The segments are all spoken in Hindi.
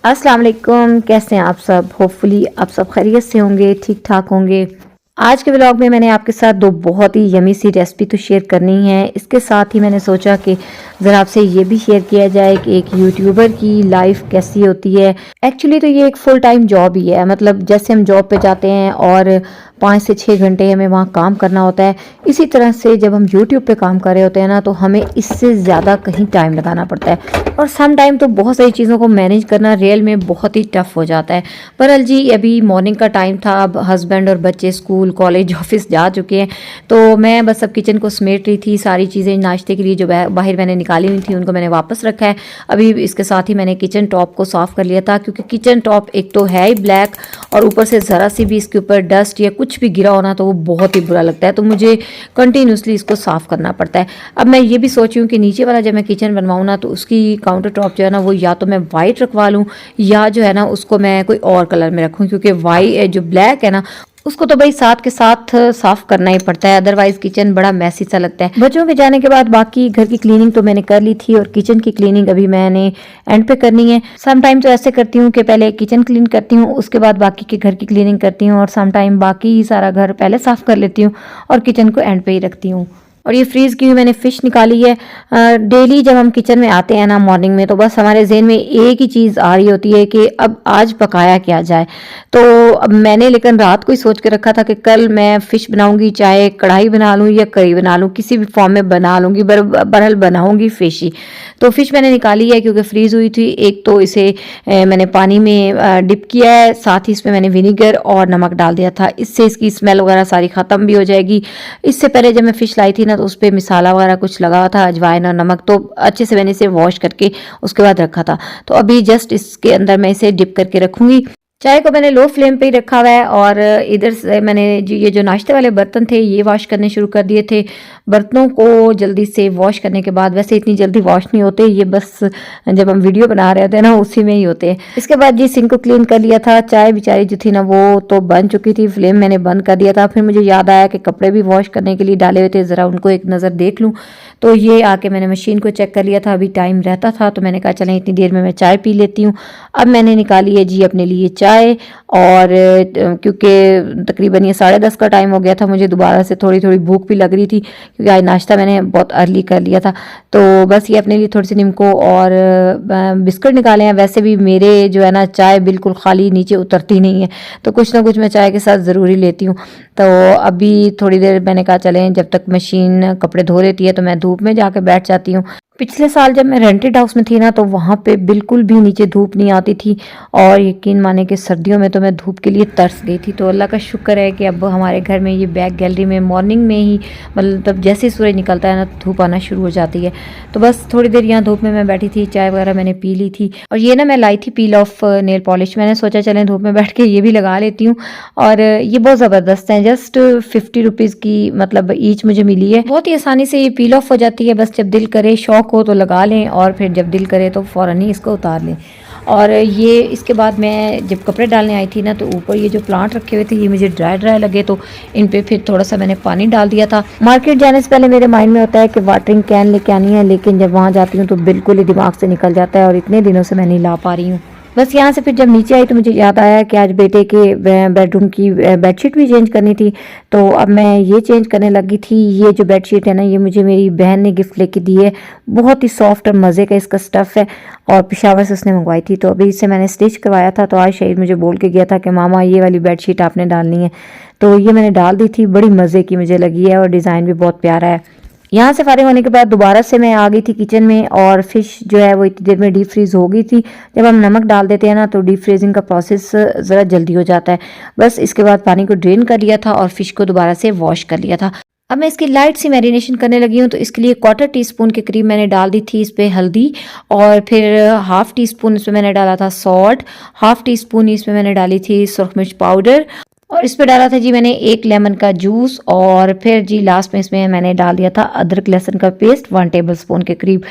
अस्सलाम वालेकुम। कैसे हैं आप सब? होपफुली आप सब खैरियत से होंगे, ठीक ठाक होंगे। आज के व्लॉग में मैंने आपके साथ दो बहुत ही यमी सी रेसिपी तो शेयर करनी है। इसके साथ ही मैंने सोचा कि ज़रा आपसे ये भी शेयर किया जाए कि एक यूट्यूबर की लाइफ कैसी होती है। एक्चुअली तो ये एक फुल टाइम जॉब ही है, मतलब जैसे हम जॉब पे जाते हैं और 5 से 6 घंटे हमें वहाँ काम करना होता है, इसी तरह से जब हम यूट्यूब पे काम कर रहे होते हैं ना, तो हमें इससे ज़्यादा कहीं टाइम लगाना पड़ता है और सम टाइम तो बहुत सारी चीज़ों को मैनेज करना रियल में बहुत ही टफ हो जाता है। बहरहाल जी, अभी मॉर्निंग का टाइम था, अब हस्बैंड और बच्चे स्कूल कॉलेज ऑफिस जा चुके हैं, तो मैं बस अब किचन को समेट रही थी। सारी चीज़ें नाश्ते के लिए जो बाहर मैंने निकाली हुई थी उनको मैंने वापस रखा है। अभी इसके साथ ही मैंने किचन टॉप को साफ़ कर लिया था, क्योंकि किचन टॉप एक तो है ही ब्लैक और ऊपर से ज़रा सी भी इसके ऊपर डस्ट या कुछ भी गिरा होना तो वो बहुत ही बुरा लगता है, तो मुझे कंटिन्यूसली इसको साफ़ करना पड़ता है। अब मैं ये भी सोची हूँ कि नीचे वाला जब मैं किचन बनवाऊँ ना, तो उसकी काउंटर टॉप जो है ना, वो या तो मैं वाइट रखवा लूँ या जो है ना उसको मैं कोई और कलर में रखूँ, क्योंकि वाइट जो ब्लैक है ना उसको तो भाई साथ के साथ साफ करना ही पड़ता है, अदरवाइज किचन बड़ा मैसी सा लगता है। बच्चों के जाने के बाद बाकी घर की क्लीनिंग तो मैंने कर ली थी और किचन की क्लीनिंग अभी मैंने एंड पे करनी है। सम टाइम तो ऐसे करती हूँ कि पहले किचन क्लीन करती हूँ, उसके बाद बाकी के घर की क्लीनिंग करती हूँ, और सम टाइम बाकी सारा घर पहले साफ कर लेती हूँ और किचन को एंड पे ही रखती हूँ। और ये फ्रीज़ की हुई मैंने फ़िश निकाली है। डेली जब हम किचन में आते हैं ना मॉर्निंग में, तो बस हमारे जहन में एक ही चीज़ आ रही होती है कि अब आज पकाया क्या जाए। तो अब मैंने लेकिन रात को ही सोच के रखा था कि कल मैं फ़िश बनाऊंगी, चाहे कढ़ाई बना लूँ या करी बना लूँ, किसी भी फॉर्म में बना लूँगी, बहरहाल बनाऊँगी फ़िश ही। तो फ़िश मैंने निकाली है क्योंकि फ्रीज़ हुई थी। एक तो इसे मैंने पानी में डिप किया है, साथ ही इसमें मैंने विनीगर और नमक डाल दिया था, इससे इसकी स्मेल वगैरह सारी ख़त्म भी हो जाएगी। इससे पहले जब मैं फ़िश लाई थी ना, तो उस पर मिसाला वगैरह कुछ लगा हुआ था, अजवाइन और नमक, तो अच्छे से मैंने इसे वॉश करके उसके बाद रखा था। तो अभी जस्ट इसके अंदर मैं इसे डिप करके रखूँगी। चाय को मैंने लो फ्लेम पे ही रखा हुआ है और इधर से मैंने ये जो नाश्ते वाले बर्तन थे ये वॉश करने शुरू कर दिए थे। बर्तनों को जल्दी से वॉश करने के बाद, वैसे इतनी जल्दी वॉश नहीं होते ये, बस जब हम वीडियो बना रहे होते हैं ना उसी में ही होते हैं। इसके बाद जी सिंक को क्लीन कर लिया था। चाय बेचारी जो थी ना वो तो बन चुकी थी, फ्लेम मैंने बंद कर दिया था। फिर मुझे याद आया कि कपड़े भी वॉश करने के लिए डाले हुए थे, ज़रा उनको एक नज़र देख लूँ। तो ये आके मैंने मशीन को चेक कर लिया था, अभी टाइम रहता था, तो मैंने कहा चलें इतनी देर में मैं चाय पी लेती हूँ। अब मैंने निकाली है जी अपने लिए चाय, और क्योंकि तकरीबन ये 10:30 का टाइम हो गया था, मुझे दोबारा से थोड़ी थोड़ी भूख भी लग रही थी, क्योंकि आज नाश्ता मैंने बहुत अर्ली कर लिया था। तो बस ये अपने लिए थोड़ी सी निमको और बिस्कुट निकाले हैं। वैसे भी मेरे जो है ना चाय बिल्कुल खाली नीचे उतरती नहीं है, तो कुछ ना कुछ मैं चाय के साथ ज़रूरी लेती हूँ। तो अभी थोड़ी देर मैंने कहा चलें, जब तक मशीन कपड़े धो लेती है तो मैं धूप में जाके बैठ जाती हूँ। पिछले साल जब मैं रेंटेड हाउस में थी ना, तो वहाँ पे बिल्कुल भी नीचे धूप नहीं आती थी, और यकीन माने कि सर्दियों में तो मैं धूप के लिए तरस गई थी। तो अल्लाह का शुक्र है कि अब हमारे घर में ये बैक गैलरी में मॉर्निंग में ही, मतलब जैसे ही सूरज निकलता है ना धूप आना शुरू हो जाती है। तो बस थोड़ी देर यहाँ धूप में मैं बैठी थी, चाय वगैरह मैंने पी ली थी। और ये ना मैं लाई थी पील ऑफ नेल पॉलिश, मैंने सोचा चलें धूप में बैठ के ये भी लगा लेती हूँ। और ये बहुत ज़बरदस्त है, जस्ट 50 रुपीज़ की मतलब ईच मुझे मिली है। बहुत ही आसानी से ये पील ऑफ हो जाती है, बस जब दिल करे, शौक हो तो लगा लें, और फिर जब दिल करे तो फ़ौरन ही इसको उतार लें। और ये इसके बाद मैं जब कपड़े डालने आई थी ना, तो ऊपर ये जो प्लांट रखे हुए थे ये मुझे ड्राई ड्राई लगे, तो इन पे फिर थोड़ा सा मैंने पानी डाल दिया था। मार्केट जाने से पहले मेरे माइंड में होता है कि वाटरिंग कैन लेके आनी है, लेकिन जब वहाँ जाती हूँ तो बिल्कुल ही दिमाग से निकल जाता है, और इतने दिनों से मैं नहीं ला पा रही हूँ। बस यहाँ से फिर जब नीचे आई तो मुझे याद आया कि आज बेटे के बेडरूम की बेडशीट भी चेंज करनी थी, तो अब मैं ये चेंज करने लगी थी। ये जो बेडशीट है ना, ये मुझे मेरी बहन ने गिफ्ट लेके दी है, बहुत ही सॉफ्ट और मज़े का इसका स्टफ़ है, और पेशावर से उसने मंगवाई थी। तो अभी इससे मैंने स्टिच करवाया था, तो आज शहीद मुझे बोल के गया था कि मामा ये वाली बेडशीट आपने डालनी है, तो ये मैंने डाल दी थी। बड़ी मज़े की मुझे लगी है और डिज़ाइन भी बहुत प्यारा है। यहाँ से फारिग होने के बाद दोबारा से मैं आ गई थी किचन में, और फ़िश जो है वो इतनी देर में डीप फ्रीज़ हो गई थी। जब हम नमक डाल देते हैं ना, तो डीप फ्रीजिंग का प्रोसेस ज़रा जल्दी हो जाता है। बस इसके बाद पानी को ड्रेन कर लिया था और फ़िश को दोबारा से वॉश कर लिया था। अब मैं इसकी लाइट सी मैरिनेशन करने लगी हूँ, तो इसके लिए 1/4 टीस्पून के करीब मैंने डाल दी थी इस पर हल्दी, और फिर 1/2 टीस्पून इसमें मैंने डाला था सॉल्ट, 1/2 टीस्पून इसमें मैंने डाली थी सुरख मिर्च पाउडर, और इस पे डाला था जी मैंने 1 लेमन का जूस, और फिर जी लास्ट में इसमें मैंने डाल दिया था अदरक लहसुन का पेस्ट 1 टेबलस्पून के करीब।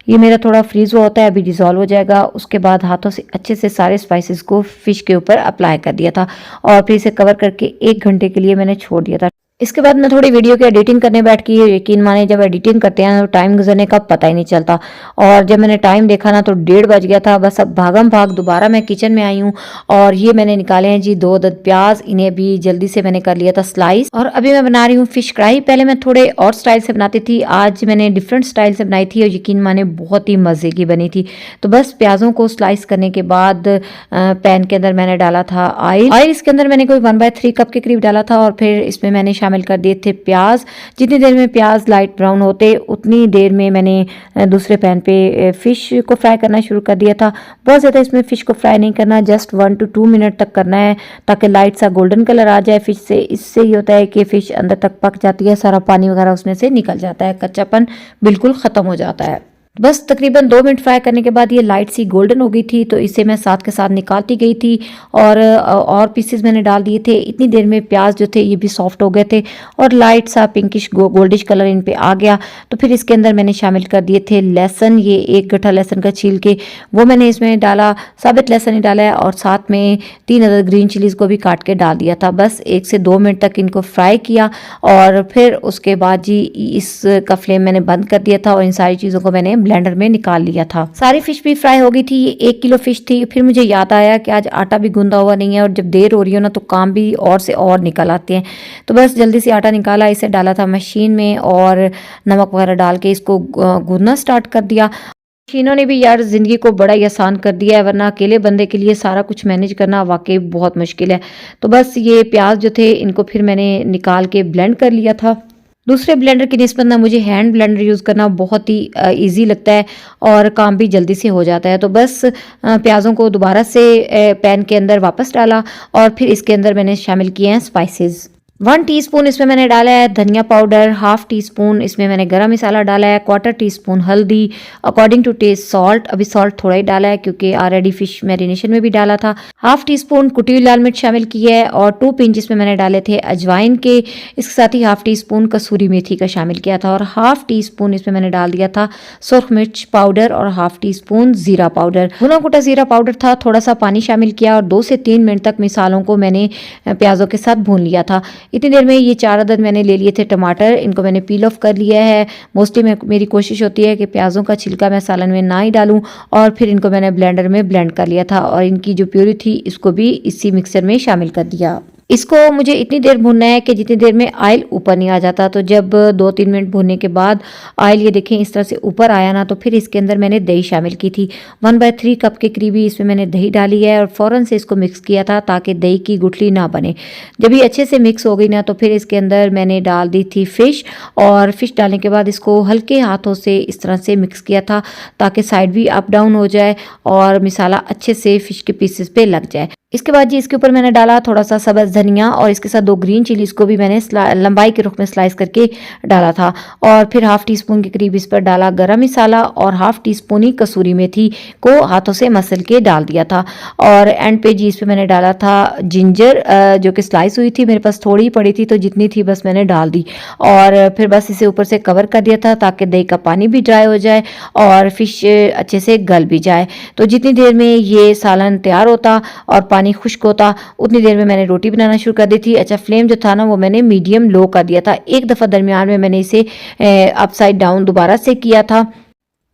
ये मेरा थोड़ा फ्रीज़ हुआ होता है, अभी डिज़ोल्व हो जाएगा। उसके बाद हाथों से अच्छे से सारे स्पाइसेस को फ़िश के ऊपर अप्लाई कर दिया था, और फिर इसे कवर करके 1 घंटे के लिए मैंने छोड़ दिया था। इसके बाद मैं थोड़ी वीडियो की एडिटिंग करने बैठ गई। यकीन माने जब एडिटिंग करते हैं तो टाइम गुजरने का पता ही नहीं चलता, और जब मैंने टाइम देखा ना तो 1:30 बज गया था। बस अब भागम भाग दोबारा मैं किचन में आई हूँ, और ये मैंने निकाले हैं जी 2 अदद प्याज। इन्हें भी जल्दी से मैंने कर लिया था स्लाइस, और अभी मैं बना रही हूँ फिश कढ़ाई। पहले मैं थोड़े और स्टाइल से बनाती थी, आज मैंने डिफरेंट स्टाइल से बनाई थी और यकीन माने बहुत ही मज़े की बनी थी। तो बस प्याज़ों को स्लाइस करने के बाद पैन के अंदर मैंने डाला था ऑयल। इसके अंदर मैंने कोई 1/3 कप के करीब डाला था, और फिर इसमें मैंने शामिल कर दिए थे प्याज। जितनी देर में प्याज लाइट ब्राउन होते उतनी देर में मैंने दूसरे पैन पे फिश को फ्राई करना शुरू कर दिया था। बहुत ज़्यादा इसमें फिश को फ्राई नहीं करना, जस्ट 1 to 2 मिनट तक करना है, ताकि लाइट सा गोल्डन कलर आ जाए फिश से। इससे ये होता है कि फिश अंदर तक पक जाती है, सारा पानी वगैरह उसमें से निकल जाता है, कच्चापन बिल्कुल ख़त्म हो जाता है। बस तकरीबन 2 मिनट फ्राई करने के बाद ये लाइट सी गोल्डन हो गई थी, तो इसे मैं साथ के साथ निकालती गई थी, और पीसेस मैंने डाल दिए थे। इतनी देर में प्याज जो थे ये भी सॉफ्ट हो गए थे और लाइट सा पिंकिश गोल्डिश कलर इन पे आ गया। तो फिर इसके अंदर मैंने शामिल कर दिए थे लहसुन। ये 1 गट्ठा लहसुन का छील के वो मैंने इसमें डाला, साबित लहसुन ही डाला है, और साथ में 3 अदद ग्रीन चिलीज़ को भी काट के डाल दिया था। बस 1 से 2 मिनट तक इनको फ्राई किया, और फिर उसके बाद जी इसका फ्लेम मैंने बंद कर दिया था, और इन सारी चीज़ों को मैंने ब्लेंडर में निकाल लिया था। सारी फिश भी फ्राई हो गई थी। ये 1 किलो फिश थी। फिर मुझे याद आया कि आज आटा भी गूंदा हुआ नहीं है, और जब देर हो रही हो ना तो काम भी और से और निकल आते हैं। तो बस जल्दी से आटा निकाला, इसे डाला था मशीन में, और नमक वगैरह डाल के इसको गूंदना स्टार्ट कर दिया। मशीनों ने भी यार ज़िंदगी को बड़ा ही आसान कर दिया है, वरना अकेले बंदे के लिए सारा कुछ मैनेज करना वाकई बहुत मुश्किल है। तो बस ये प्याज जो थे इनको फिर मैंने निकाल के ब्लेंड कर लिया था। दूसरे ब्लेंडर की निस्बत ना मुझे हैंड ब्लेंडर यूज़ करना बहुत ही इजी लगता है, और काम भी जल्दी से हो जाता है। तो बस प्याज़ों को दोबारा से पैन के अंदर वापस डाला, और फिर इसके अंदर मैंने शामिल किए हैं स्पाइसेस। 1 टीस्पून इसमें मैंने डाला है धनिया पाउडर, 1/2 टीस्पून इसमें मैंने गरम मसाला डाला है, 1/4 टीस्पून हल्दी, अकॉर्डिंग टू टेस्ट सॉल्ट। अभी सॉल्ट थोड़ा ही डाला है क्योंकि ऑलरेडी फिश मैरिनेशन में भी डाला था। 1/2 टीस्पून कुटी हुई लाल मिर्च शामिल की है, और 2 पिंच इसमें मैंने डाले थे अजवाइन के। इसके साथ ही 1/2 टीस्पून कसूरी मेथी का शामिल किया था, और 1/2 टीस्पून इसमें मैंने डाल दिया था सुर्ख मिर्च पाउडर, और 1/2 टीस्पून जीरा पाउडर। भुना कुटा जीरा पाउडर था। थोड़ा सा पानी शामिल किया, और 2 से 3 मिनट तक मिसालों को मैंने प्याज़ों के साथ भून लिया था। इतनी देर में ये 4 अदद मैंने ले लिए थे टमाटर, इनको मैंने पील ऑफ कर लिया है। मोस्टली मेरी कोशिश होती है कि प्याज़ों का छिलका मैं सालन में ना ही डालूं, और फिर इनको मैंने ब्लेंडर में ब्लेंड कर लिया था, और इनकी जो प्यूरी थी इसको भी इसी मिक्सर में शामिल कर दिया। इसको मुझे इतनी देर भूनना है कि जितनी देर में ऑयल ऊपर नहीं आ जाता। तो जब 2-3 मिनट भूनने के बाद ऑयल ये देखें इस तरह से ऊपर आया ना, तो फिर इसके अंदर मैंने दही शामिल की थी। 1/3 कप के करीबी इसमें मैंने दही डाली है, और फ़ौरन से इसको मिक्स किया था ताकि दही की गुठली ना बने। जब ये अच्छे से मिक्स हो गई ना, तो फिर इसके अंदर मैंने डाल दी थी फ़िश, और फिश डालने के बाद इसको हल्के हाथों से इस तरह से मिक्स किया था ताकि साइड भी अप डाउन हो जाए और मसाला अच्छे से फ़िश के पीसेस पे लग जाए। इसके बाद जी इसके ऊपर मैंने डाला थोड़ा सा सब्ज़ धनिया, और इसके साथ 2 ग्रीन चिलीज़ को भी मैंने लंबाई के रुख में स्लाइस करके डाला था, और फिर 1/2 टीस्पून के करीब इस पर डाला गरम मसाला, और 1/2 टीस्पून ही कसूरी मेथी को हाथों से मसल के डाल दिया था। और एंड पे जी इस पर मैंने डाला था जिंजर, जो कि स्लाइस हुई थी, मेरे पास थोड़ी पड़ी थी तो जितनी थी बस मैंने डाल दी, और फिर बस इसे ऊपर से कवर कर दिया था ताकि दही का पानी भी ड्राई हो जाए और फिश अच्छे से गल भी जाए। तो जितनी देर में ये सालन तैयार होता और पानी खुश्क होता, उतनी देर में मैंने रोटी बनाना शुरू कर दी थी। अच्छा, फ्लेम जो था ना वो मैंने मीडियम लो कर दिया था। एक दफ़ा दरमियान में मैंने इसे अपसाइड डाउन दोबारा से किया था।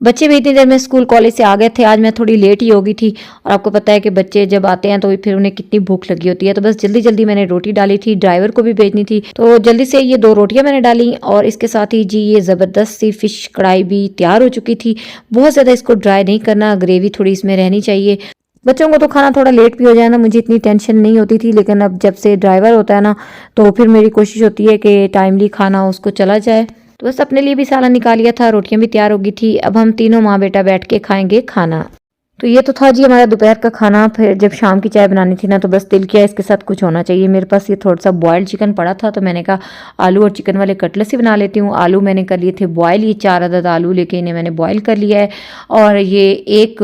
बच्चे भी इतनी देर में स्कूल कॉलेज से आ गए थे। आज मैं थोड़ी लेट ही हो गई थी, और आपको पता है कि बच्चे जब आते हैं तो फिर उन्हें कितनी भूख लगी होती है। तो बस जल्दी जल्दी मैंने रोटी डाली थी, ड्राइवर को भी भेजनी थी, तो जल्दी से ये 2 रोटियां मैंने डाली, और इसके साथ ही जी ये ज़बरदस्त सी फ़िश कढ़ाई भी तैयार हो चुकी थी। बहुत ज़्यादा इसको ड्राई नहीं करना, ग्रेवी थोड़ी इसमें रहनी चाहिए। बच्चों को तो खाना थोड़ा लेट भी हो जाए ना, मुझे इतनी टेंशन नहीं होती थी, लेकिन अब जब से ड्राइवर होता है ना तो फिर मेरी कोशिश होती है कि टाइमली खाना उसको चला जाए। तो बस अपने लिए भी सालन निकाल लिया था, रोटियां भी तैयार हो गई थी। अब हम तीनों माँ बेटा बैठ के खाएंगे खाना। तो ये तो था जी हमारा दोपहर का खाना। फिर जब शाम की चाय बनानी थी ना, तो बस दिल किया इसके साथ कुछ होना चाहिए। मेरे पास ये थोड़ा सा बॉयल्ड चिकन पड़ा था, तो मैंने कहा आलू और चिकन वाले कटलेट्स ही बना लेती हूँ। आलू मैंने कर लिए थे बॉयल, ये 4 अदद आलू लेके इन्हें मैंने बॉयल कर लिया है, और ये एक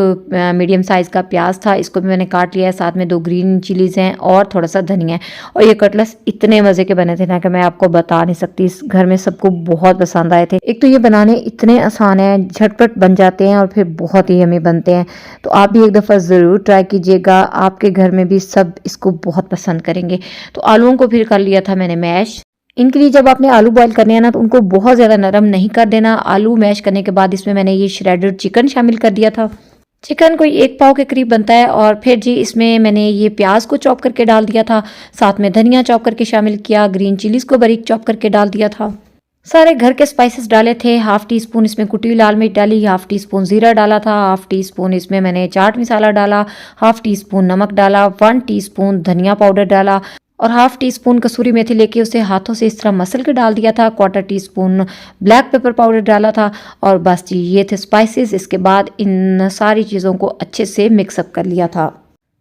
मीडियम साइज़ का प्याज था, इसको भी मैंने काट लिया है। साथ में 2 ग्रीन चिलीज़ हैं और थोड़ा सा धनिया है। और ये कटलेट्स इतने मज़े के बने थे ना कि मैं आपको बता नहीं सकती। इस घर में सबको बहुत पसंद आए थे। एक तो ये बनाने इतने आसान हैं, झटपट बन जाते हैं, और फिर बहुत ही यम्मी बनते हैं। तो आप भी एक दफ़ा ज़रूर ट्राई कीजिएगा, आपके घर में भी सब इसको बहुत पसंद करेंगे। तो आलूओं को फिर कर लिया था मैंने मैश। इनके लिए जब आपने आलू बॉईल करने हैं ना तो उनको बहुत ज़्यादा नरम नहीं कर देना। आलू मैश करने के बाद इसमें मैंने ये श्रेडेड चिकन शामिल कर दिया था। चिकन कोई 1 पाव के करीब बनता है और फिर जी इसमें मैंने ये प्याज को चॉप करके डाल दिया था, साथ में धनिया चॉप करके शामिल किया, ग्रीन चिलीज़ को बारीक चॉप करके डाल दिया था। सारे घर के स्पाइसेस डाले थे। हाफ़ टी स्पून इसमें कुटी हुई लाल मिर्च डाली, हाफ़ टी स्पून ज़ीरा डाला था, हाफ़ टी स्पून इसमें मैंने चाट मसाला डाला, हाफ़ टी स्पून नमक डाला, 1 टीस्पून धनिया पाउडर डाला और हाफ़ टी स्पून कसूरी मेथी लेके उसे हाथों से इस तरह मसल के डाल दिया था। 1/4 टीस्पून ब्लैक पेपर पाउडर डाला था और बस जी ये थे स्पाइसेस। इसके बाद इन सारी चीज़ों को अच्छे से मिक्सअप कर लिया था।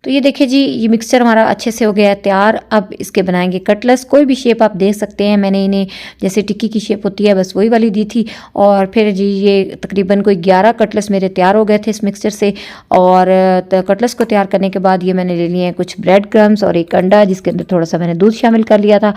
तो ये देखिए जी ये मिक्सचर हमारा अच्छे से हो गया है तैयार। अब इसके बनाएंगे कटलेट्स। कोई भी शेप आप दे सकते हैं, मैंने इन्हें जैसे टिक्की की शेप होती है बस वही वाली दी थी। और फिर जी ये तकरीबन कोई 11 कटलेट्स मेरे तैयार हो गए थे इस मिक्सचर से। और कटलेट्स को तैयार करने के बाद ये मैंने ले लिए हैं कुछ ब्रेड क्रम्स और एक अंडा जिसके अंदर थोड़ा सा मैंने दूध शामिल कर लिया था।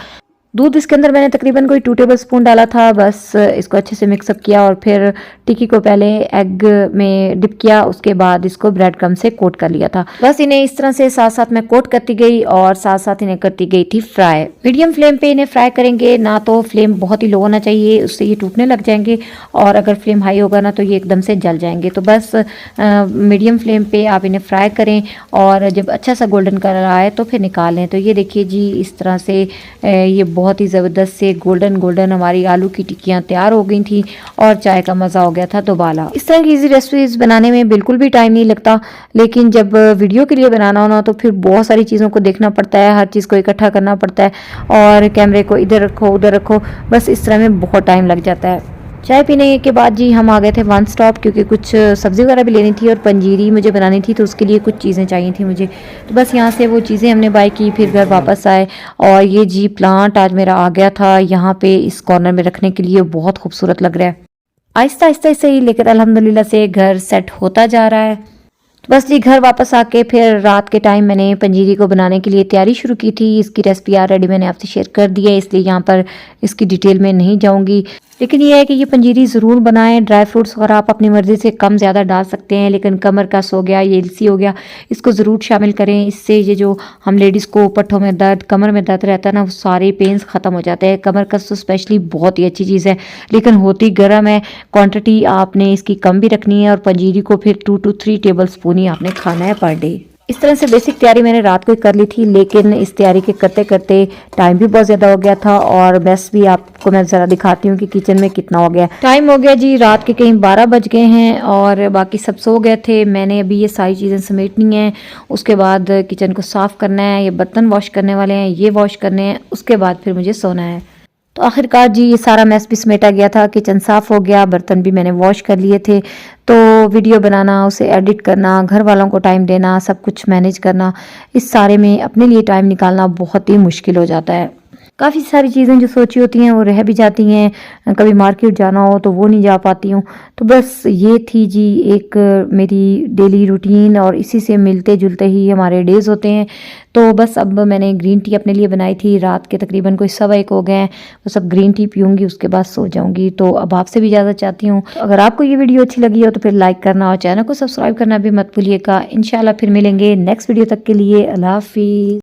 दूध इसके अंदर मैंने तकरीबन कोई 2 टेबल स्पून डाला था। बस इसको अच्छे से मिक्सअप किया और फिर टिक्की को पहले एग में डिप किया, उसके बाद इसको ब्रेड क्रम्ब से कोट कर लिया था। बस इन्हें इस तरह से साथ साथ मैं कोट करती गई और साथ साथ इन्हें करती गई थी फ्राई। मीडियम फ्लेम पे इन्हें फ्राई करेंगे, ना तो फ्लेम बहुत ही लो होना चाहिए, उससे ये टूटने लग जाएंगे और अगर फ्लेम हाई होगा ना तो ये एकदम से जल जाएंगे। तो बस मीडियम फ्लेम पे आप इन्हें फ्राई करें और जब अच्छा सा गोल्डन कलर आए तो फिर निकाल लें। तो ये देखिए जी इस तरह से ये बहुत ही ज़बरदस्त से गोल्डन गोल्डन हमारी आलू की टिक्कियाँ तैयार हो गई थी और चाय का मज़ा हो गया था दोबारा। इस तरह की इजी रेसिपीज़ बनाने में बिल्कुल भी टाइम नहीं लगता, लेकिन जब वीडियो के लिए बनाना हो ना तो फिर बहुत सारी चीज़ों को देखना पड़ता है, हर चीज़ को इकट्ठा करना पड़ता है और कैमरे को इधर रखो उधर रखो, बस इस तरह में बहुत टाइम लग जाता है। चाय पीने के बाद जी हम आ गए थे वन स्टॉप, क्योंकि कुछ सब्ज़ी वगैरह भी लेनी थी और पंजीरी मुझे बनानी थी, तो उसके लिए कुछ चीज़ें चाहिए थी मुझे। तो बस यहाँ से वो चीज़ें हमने बाय की, फिर घर वापस आए और ये जी प्लांट आज मेरा आ गया था यहाँ पे इस कॉर्नर में रखने के लिए, बहुत खूबसूरत लग रहा है। आहिस्ता आहिस्ता से ही लेकर अल्हम्दुलिल्लाह से घर सेट होता जा रहा है। तो बस जी घर वापस आके फिर रात के टाइम मैंने पंजीरी को बनाने के लिए तैयारी शुरू की थी। इसकी रेसिपी ऑलरेडी मैंने आपसे शेयर कर दी है, इसलिए यहाँ पर इसकी डिटेल में नहीं जाऊँगी। लेकिन ये है कि ये पंजीरी ज़रूर बनाएं। ड्राई फ्रूट्स वगैरह आप अपनी मर्ज़ी से कम ज़्यादा डाल सकते हैं, लेकिन कमर कस हो गया, ये इलसी हो गया, इसको ज़रूर शामिल करें। इससे ये जो हम लेडीज़ को पट्ठों में दर्द, कमर में दर्द रहता है ना, वो सारे पेन्स ख़त्म हो जाते हैं। कमर कस तो स्पेशली बहुत ही अच्छी चीज़ है, लेकिन होती गर्म है। क्वांटिटी आपने इसकी कम भी रखनी है और पंजीरी को फिर 2 to 3 टेबल स्पून ही आपने खाना है पर डे। इस तरह से बेसिक तैयारी मैंने रात को ही कर ली थी, लेकिन इस तैयारी के करते करते टाइम भी बहुत ज़्यादा हो गया था और बस भी आपको मैं ज़रा दिखाती हूँ कि किचन में कितना हो गया। टाइम हो गया जी रात के कहीं 12 बज गए हैं और बाकी सब सो गए थे। मैंने अभी ये सारी चीज़ें समेटनी हैं, उसके बाद किचन को साफ़ करना है, ये बर्तन वॉश करने वाले हैं, ये वॉश करने हैं, उसके बाद फिर मुझे सोना है। तो आखिरकार जी ये सारा मैस भी समेटा गया था, किचन साफ़ हो गया, बर्तन भी मैंने वॉश कर लिए थे। तो वीडियो बनाना, उसे एडिट करना, घर वालों को टाइम देना, सब कुछ मैनेज करना, इस सारे में अपने लिए टाइम निकालना बहुत ही मुश्किल हो जाता है। काफ़ी सारी चीज़ें जो सोची होती हैं वो रह भी जाती हैं, कभी मार्केट जाना हो तो वो नहीं जा पाती हूँ। तो बस ये थी जी एक मेरी डेली रूटीन और इसी से मिलते जुलते ही हमारे डेज़ होते हैं। तो बस अब मैंने ग्रीन टी अपने लिए बनाई थी, रात के तकरीबन कोई 1:15 हो गए हैं, बस अब ग्रीन टी पीऊँगी, उसके बाद सो जाऊँगी। तो अब आपसे भी इजाज़त चाहती हूँ। अगर आपको ये वीडियो अच्छी लगी हो तो फिर लाइक करना और चैनल को सब्सक्राइब करना भी मत भूलिएगा। इंशाल्लाह फिर मिलेंगे नेक्स्ट वीडियो तक के लिए। अल्लाह हाफिज़।